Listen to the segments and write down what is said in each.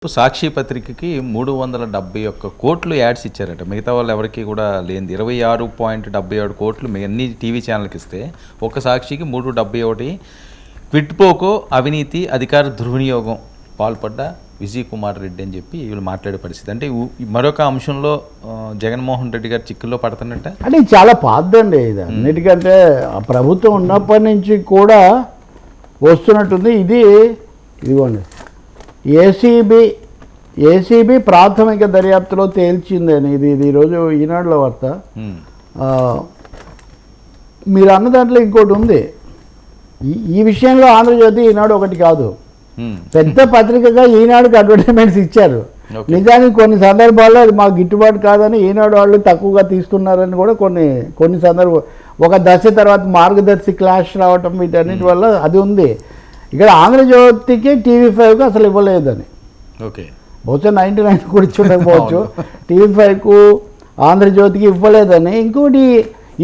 సాక్షి పత్రికకి 371 కోట్లు యాడ్స్ ఇచ్చారట. మిగతా వాళ్ళు ఎవరికి కూడా లేనిది 26.77 కోట్లు అన్ని టీవీ ఛానల్కి ఇస్తే ఒక సాక్షికి 371. క్విట్పోకో అవినీతి అధికార దుర్వినియోగం పాల్పడ్డ విజయ్ కుమార్ రెడ్డి అని చెప్పి వీళ్ళు మాట్లాడే పరిస్థితి. అంటే మరొక అంశంలో జగన్మోహన్ రెడ్డి గారు చిక్కుల్లో పడుతున్నట్ట. అంటే చాలా పాతదండి ఇది. అన్నిటికంటే ప్రభుత్వం ఉన్నప్పటి నుంచి కూడా వస్తున్నట్టుంది. ఇదిగోండి ఏసీబీ ప్రాథమిక దర్యాప్తులో తేల్చిందని ఇది ఈరోజు ఈనాడులో వార్త. మీరు అన్న దాంట్లో ఇంకోటి ఉంది. ఈ విషయంలో ఆంధ్రజ్యోతి ఈనాడు ఒకటి కాదు, పెద్ద పత్రికగా ఈనాడుకి అడ్వర్టైజ్మెంట్స్ ఇచ్చారు. నిజానికి కొన్ని సందర్భాల్లో అది మాకు గిట్టుబాటు కాదని ఈనాడు వాళ్ళు తక్కువగా తీసుకున్నారని కూడా కొన్ని సందర్భాలు, ఒక దశ తర్వాత మార్గదర్శి క్లాష్ రావటం వీటన్నిటి వల్ల అది ఉంది. ఇక్కడ ఆంధ్రజ్యోతికి టీవీ5కు అసలు ఇవ్వలేదని. ఓకే, బహుశా 99 కూడా ఇచ్చి ఉండకపోవచ్చు. టీవీ5కు ఆంధ్రజ్యోతికి ఇవ్వలేదని. ఇంకోటి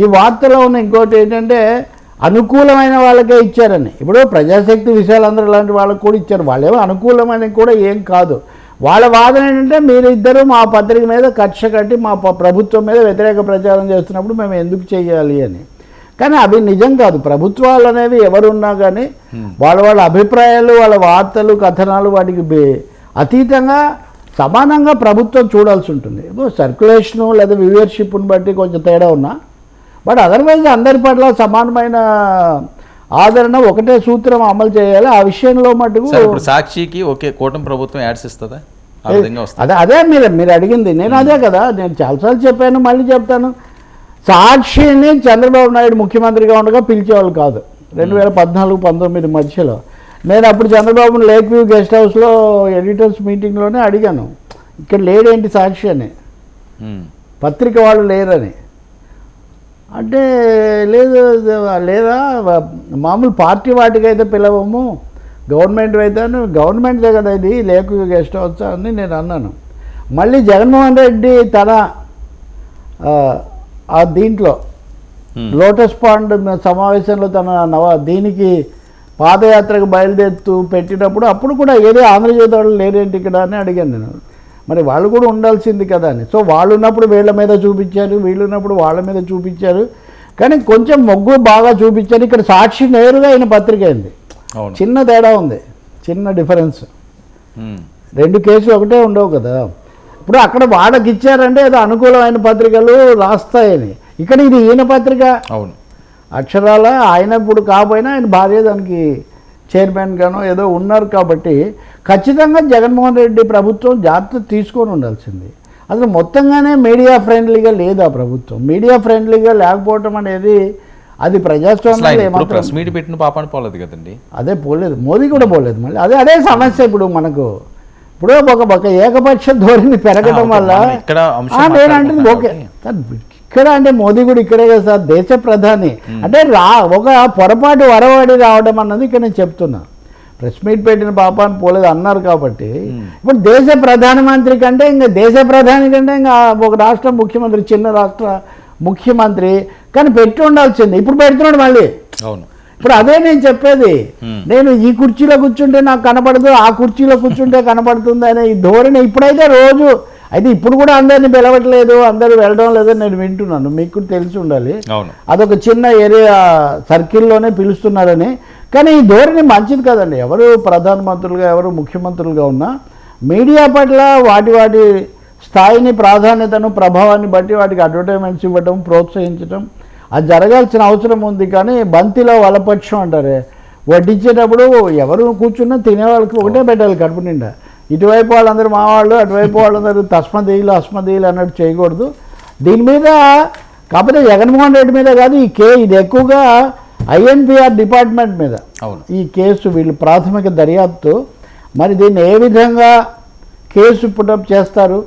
ఈ వార్తలో ఉన్న ఇంకోటి ఏంటంటే అనుకూలమైన వాళ్ళకే ఇచ్చారని. ఇప్పుడు ప్రజాశక్తి విశాలందరూ లాంటి వాళ్ళకి కూడా ఇచ్చారు. వాళ్ళేమో అనుకూలమైన కూడా ఏం కాదు. వాళ్ళ వాదన ఏంటంటే మీరిద్దరూ మా పత్రిక మీద కక్ష కట్టి మా ప్రభుత్వం మీద వ్యతిరేక ప్రచారం చేస్తున్నప్పుడు మేము ఎందుకు చేయాలి అని. కానీ అవి నిజం కాదు. ప్రభుత్వాలు అనేవి ఎవరున్నా కానీ వాళ్ళ అభిప్రాయాలు, వాళ్ళ వార్తలు, కథనాలు వాటికి అతీతంగా సమానంగా ప్రభుత్వం చూడాల్సి ఉంటుంది. సర్క్యులేషను లేదా వ్యూవర్షిప్ను బట్టి కొంచెం తేడా ఉన్నా, బట్ అదర్వైజ్ అందరి పట్ల సమానమైన ఆదరణ, ఒకటే సూత్రం అమలు చేయాలి. ఆ విషయంలో మటుకు సాక్షికి ఒకే కూటమి ప్రభుత్వం యాడ్స్ ఇస్తుందా? అదే మీరు అడిగింది. నేను అదే కదా, నేను చాలాసార్లు చెప్పాను, మళ్ళీ చెప్తాను. సాక్షిని చంద్రబాబు నాయుడు ముఖ్యమంత్రిగా ఉండగా పిలిచేవాళ్ళు కాదు. 2014-19 మధ్యలో నేను అప్పుడు చంద్రబాబుని లేక్ వ్యూ గెస్ట్ హౌస్లో ఎడిటర్స్ మీటింగ్లోనే అడిగాను, ఇక్కడ లేడేంటి సాక్షి అని, పత్రిక వాళ్ళు లేరని. అంటే లేదా మామూలు పార్టీ వాటికైతే పిలవము, గవర్నమెంట్ అయితే గవర్నమెంట్దే కదా ఇది లేక్ వ్యూ గెస్ట్ హౌస్ అని నేను అన్నాను. మళ్ళీ జగన్మోహన్ రెడ్డి తన ఆ దీంట్లో లోటస్ పాండ్ సమావేశంలో తన దీనికి పాదయాత్రకు బయలుదేరుతూ పెట్టినప్పుడు అప్పుడు కూడా ఏదో ఆంధ్రజ్యోతి వాళ్ళు లేరేంటి ఇక్కడ అని అడిగాను నేను. మరి వాళ్ళు కూడా ఉండాల్సింది కదా అని. సో వాళ్ళు ఉన్నప్పుడు వీళ్ళ మీద చూపించారు, వీళ్ళు ఉన్నప్పుడు వాళ్ళ మీద చూపించారు. కానీ కొంచెం మొగ్గు బాగా చూపించారు. ఇక్కడ సాక్షి నేరుగా అయిన పత్రిక అయింది. చిన్న తేడా ఉంది, చిన్న డిఫరెన్స్. 2 కేసులు ఒకటే ఉండవు కదా. ఇప్పుడు అక్కడ వాళ్ళకి ఇచ్చారంటే ఏదో అనుకూలమైన పత్రికలు రాస్తాయని. ఇక్కడ ఇది ఈయన పత్రిక. అవును, అక్షరాల ఆయన ఇప్పుడు కాకపోయినా ఆయన భార్య దానికి చైర్మన్గానో ఏదో ఉన్నారు. కాబట్టి ఖచ్చితంగా జగన్మోహన్ రెడ్డి ప్రభుత్వం జాగ్రత్త తీసుకొని ఉండాల్సింది. అసలు మొత్తంగానే మీడియా ఫ్రెండ్లీగా లేదు ఆ ప్రభుత్వం. మీడియా ఫ్రెండ్లీగా లేకపోవటం అనేది అది ప్రజాస్వామ్యం. ప్రెస్ మీట్ పెట్టిన పాపాన్ని పోలేదు కదండి. అదే పోలేదు, మోదీ కూడా పోలేదు. మళ్ళీ అదే సమస్య ఇప్పుడు మనకు. ఇప్పుడు ఒక ఏకపక్ష ధోరణి పెరగడం వల్ల నేనంటుంది ఓకే సార్, ఇక్కడ అంటే మోదీ కూడా ఇక్కడే కదా సార్ దేశ ప్రధాని. అంటే ఒక పొరపాటు వరవాడి రావడం అన్నది ఇక్కడ నేను చెప్తున్నా. ప్రెస్ మీట్ పెట్టిన పాపాన్ని పోలేదు అన్నారు కాబట్టి ఇప్పుడు దేశ ప్రధానమంత్రి కంటే ఇంకా దేశ ప్రధాని కంటే ఇంకా ఒక రాష్ట్ర ముఖ్యమంత్రి, చిన్న రాష్ట్ర ముఖ్యమంత్రి కానీ పెట్టి ఉండాల్సింది. ఇప్పుడు పెడుతున్నాడు మళ్ళీ. అవును, ఇప్పుడు అదే నేను చెప్పేది. నేను ఈ కుర్చీలో కూర్చుంటే నాకు కనపడదు, ఆ కుర్చీలో కూర్చుంటే కనపడుతుంది అనే ఈ ధోరణి ఇప్పుడైతే రోజు అయితే ఇప్పుడు కూడా అందరినీ పిలవట్లేదు, అందరూ వెళ్ళడం లేదని నేను వింటున్నాను. మీకు కూడా తెలిసి ఉండాలి. అదొక చిన్న ఏరియా సర్కిల్లోనే పిలుస్తున్నారని. కానీ ఈ ధోరణి మంచిది కదండి. ఎవరు ప్రధానమంత్రులుగా, ఎవరు ముఖ్యమంత్రులుగా ఉన్నా మీడియా పట్ల వాటి స్థాయిని, ప్రాధాన్యతను, ప్రభావాన్ని బట్టి వాటికి అడ్వర్టైజ్మెంట్స్ ఇవ్వడం, ప్రోత్సహించడం అది జరగాల్సిన అవసరం ఉంది. కానీ బంతిలో వలపక్షం అంటారే, వడ్డించేటప్పుడు ఎవరు కూర్చున్నా తినేవాళ్ళకి ఒకటే పెట్టాలి కడుపు నిండా. ఇటువైపు వాళ్ళందరూ మావాళ్ళు, అటువైపు వాళ్ళందరూ తస్మదీయులు అస్మదీయులు అన్నట్టు చేయకూడదు. దీని మీద కాకపోతే జగన్మోహన్ రెడ్డి మీద కాదు, ఇది ఎక్కువగా INPR డిపార్ట్మెంట్ మీద ఈ కేసు, వీళ్ళు ప్రాథమిక దర్యాప్తు. మరి దీన్ని ఏ విధంగా కేసు పుటప్ చేస్తారు,